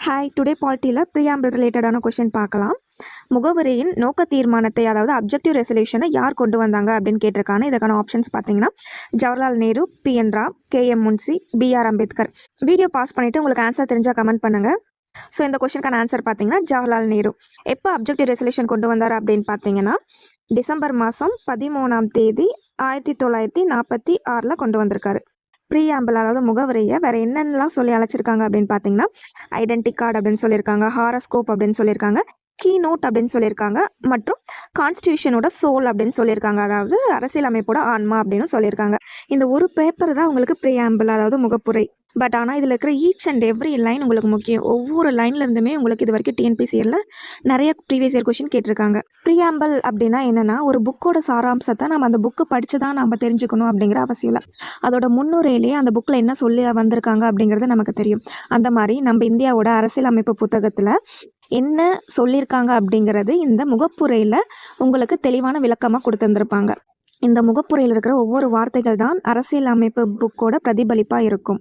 Hi, today பாலிட்டியில் preamble ரிலேட்டடான question பார்க்கலாம். முகவரியின் நோக்க தீர்மானத்தை, அதாவது அப்ஜெக்டிவ் ரெசல்யூஷனை யார் கொண்டு வந்தாங்க அப்படின்னு கேட்டிருக்காங்க. இதுக்கான ஆப்ஷன்ஸ் பார்த்தீங்கன்னா Jawaharlal Nehru, B N Rau, K M Munshi, B R Ambedkar. Video pause பண்ணிவிட்டு உங்களுக்கு ஆன்சர் தெரிஞ்சால் கமெண்ட் பண்ணுங்கள். ஸோ இந்த கொஷனுக்கான ஆன்சர் பார்த்தீங்கன்னா ஜவஹர்லால் நேரு. எப்போ அப்ஜெக்டிவ் ரெசல்யூஷன் கொண்டு வந்தார் அப்படின்னு பார்த்தீங்கன்னா டிசம்பர் மாதம் 13ஆம் தேதி 1946 கொண்டு வந்திருக்காரு. ப்ரீஆம்பிள், அதாவது முகவரியை வேறு என்னென்னலாம் சொல்லி அழைச்சிருக்காங்க அப்படின்னு பார்த்தீங்கன்னா ஐடென்டி கார்டு அப்படின்னு சொல்லியிருக்காங்க, ஹாரஸ்கோப் அப்படின்னு சொல்லியிருக்காங்க, கீ நோட் அப்படின்னு சொல்லியிருக்காங்க, மற்றும் கான்ஸ்டியூஷனோட சோல் அப்படின்னு சொல்லியிருக்காங்க, அதாவது அரசியலமைப்போட ஆன்மா அப்படின்னு சொல்லியிருக்காங்க. இந்த ஒரு பேப்பர் தான் உங்களுக்கு ப்ரீஆம்பிள், அதாவது முகப்புரை. பட் ஆனால் இதில் இருக்கிற ஈச் அண்ட் எவ்ரி லைன் உங்களுக்கு முக்கியம். ஒவ்வொரு லைன்லேருந்துமே உங்களுக்கு இது வரைக்கும் டிஎன்பிசியில் நிறைய ப்ரீவியஸ் இயர் கொஷின் கேட்டிருக்காங்க. ப்ரீஆம்பிள் அப்படின்னா என்னென்னா, ஒரு புக்கோட சாராம்சத்தை நம்ம அந்த புக்கு படித்து தான் நம்ம தெரிஞ்சுக்கணும் அப்படிங்கிற அவசியம் இல்லை. அதோட முன்னுரையிலேயே அந்த புக்கில் என்ன சொல்லி வந்திருக்காங்க அப்படிங்கிறது நமக்கு தெரியும். அந்த மாதிரி நம்ம இந்தியாவோட அரசியலமைப்பு புத்தகத்தில் என்ன சொல்லியிருக்காங்க அப்படிங்கிறது இந்த முகப்புரையில் உங்களுக்கு தெளிவான விளக்கமாக கொடுத்துருந்துருப்பாங்க. இந்த முகப்புரையில் இருக்கிற ஒவ்வொரு வார்த்தைகள் தான் அரசியலமைப்பு புக்கோட பிரதிபலிப்பாக இருக்கும்.